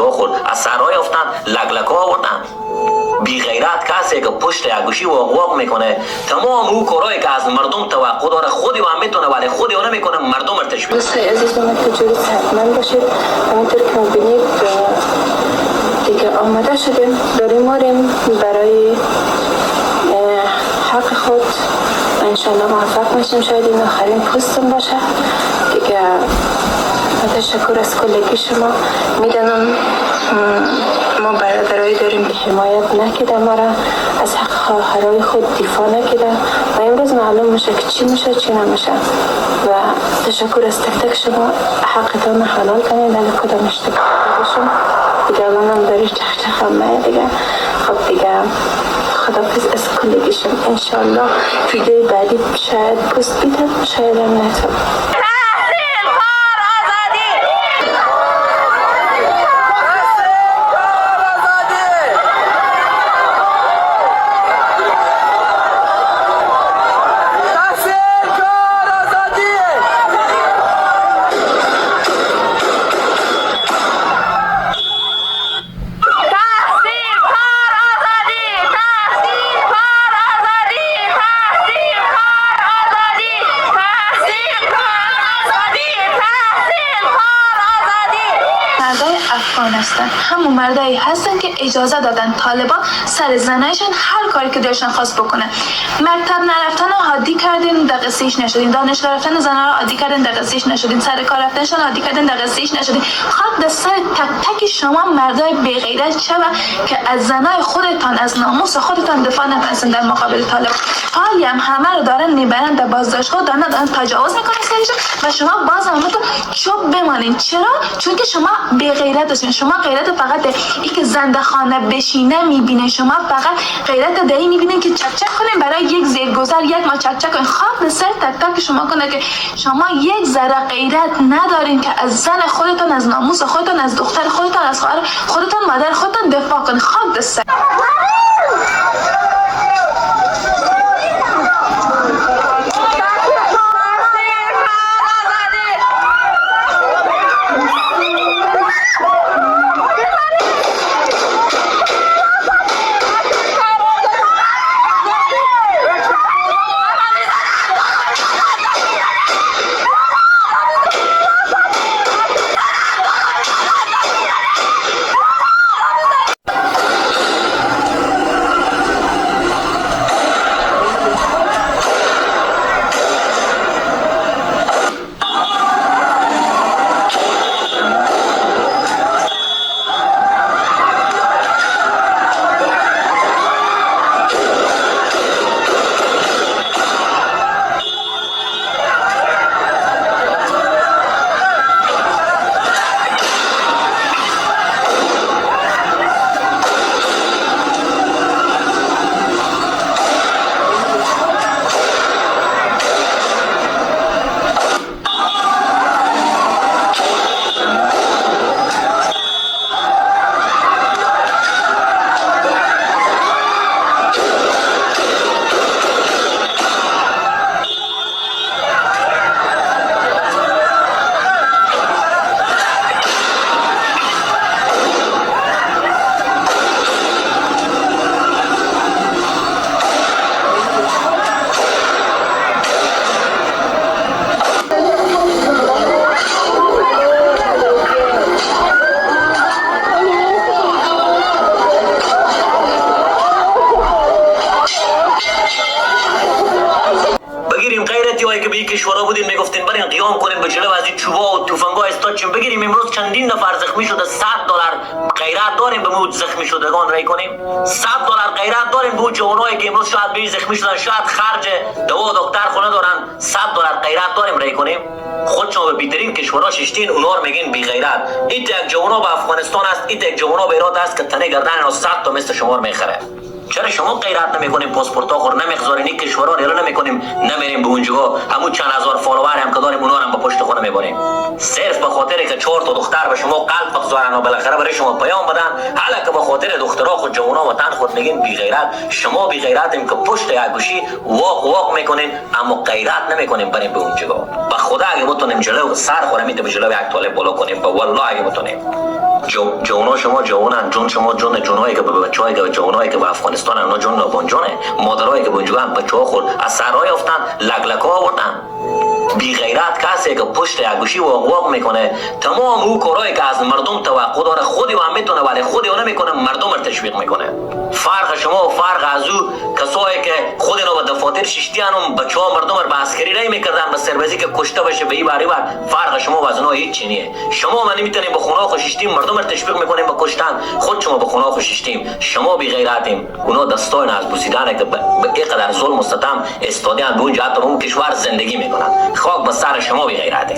شما خود از سرای افتن لگلکا آوردن. بی غیرت کسی که پشت یک گوشی واق میکنه تمام او کارهایی که از مردم توقع داره خودی هم میتونه ولی خودی اون نمیکنه مردم ارتش میکنه. دوستای عزیز من تجوری صحتمند باشید. همونطور که میبینید دیگه آماده شدیم داریم برای حق خود انشالله موفق میشیم. شاید این آخرین پستم باشه دیگه. تشکر از کلگی شما. میدانم ما برادرایی داریم که حمایت نکیده ما را از حق خواهرای خود دفاع نکیده و امروز معلوم میشه که چی میشه چی نمیشه و تشکر از تک تک شما. حقتان حلال کنید اگه کدام اشتباه باشم دیگه. الانم داری چخچخم دیگه. خب دیگه خدافظ از کلگی شما. انشالله ویدیو بعدی شاید پست بیدم شاید هم نتون. افغانستان همون مردایی هستن که اجازه دادن طالبان سر زنایشون هر کاری که دلشون خواست بکنن. مکتب نرفتن رو عادی کردین دقیقش نشدین، دانشگاه رفتن زنا رو عادی کردین دقیقش نشدین، سر کار رفتنشون عادی کردین دقیقش نشدین. خاک دست سر تک تک شما مردای بی غیرت شوه که از زنای خودتان از ناموس خودتان دفاع نکنین در مقابل طالبان. حالی هم همه رو دارن میبرن در بازداشتگاه، دارن تجاوز میکنن سرشون و شما باز هم تو چوب بمانین. چرا؟ چون که شما بی غیرت هستین. شما غیرت فقط این که زنده خانه بشینه میبینه. شما فقط غیرت دایی میبینین که چک چک کنین برای یک زیرگذر یک ما چک چک کنین. خاک سر تک تک شما کنه که شما یک ذره غیرت ندارین که از زن خودتان، از ناموس خودتان، از دختر خودتان، از خواهر خودتان، مادر خودتان دفاع کنین. خاک سر. کشورها بودیم میگفتیم بریم قیام کنیم به جلو از این چوبا و تفنگا استاچیم بگیریم. امروز چندین نفر زخمی شده. $100 غیرت داریم به مود زخمی شدگان رای کنیم؟ $100 غیرت داریم به جوانایی که امروز شاید به زخمی شدن، شاید خرج دوا و دکتر خونه دارن؟ $100 غیرت داریم رای کنیم؟ خودشون به بیترین کشورها ششتین اونا رو میگین بی غیرت. این یک جوانا به افغانستان است، این یک جوانا به ایران است که تنه گردن 100 تا مثل شما رو میخره. چرا شما غیرت نمیکنیم؟ پاسپورت ها خور نمیخزارین این کشورها رو نمیکنیم، نمیریم به اونجا همون چند هزار فالوور هم که داریم اونا هم به پشت خود میبریم صرف به خاطر که 4 تا دختر به شما قلب بگذارن و بالاخره برای شما پیام بدن. حالا که به خاطر دخترها خود جوونا وطن خود میگین بی غیرت. شما بی غیرتیم که پشت یک گوشی واق میکنین اما غیرت نمیکنیم بریم به اونجا. به خدا اگه بتونیم جلو سر خورم میتونیم جلو یک طالب بالا کنیم، به والله اگه بتونیم. جوونا شما جوونن، جون شما جون جونایی که به بچه‌ای که جوونایی که به افغانستان اونا جون نابونجونه، مادرایی که بونجا هم بچه‌ها خود از سرای افتن لگلکا آوردن. بی غیرت کسی که پشت یک گوشی واق میکنه تمام او کارهایی که از مردم توقع داره خودی هم میتونه ولی خودی اون نمیکنه، مردم رو تشویق میکنه. فرق شما و فرق از او کسایی که خود اینا به دفاتر ششتیان هم بچه‌ها مردم رو به عسکری رای میکردن به سربازی که کشته بشه به این باری بر. فرق شما و از اونها هیچ چیزی نیست. شما من نمیتونید به خونه خوششتیم مردم رو تشویق میکنیم به کشتن، خود شما به خونه خوششتیم. شما بی غیرتیم. اونا دستای از بوسیدن که به اینقدر ظلم و ستم استادیان به اونجا حتی اون کشور زندگی میکنن. خاک به سر شما بی غیرتیم.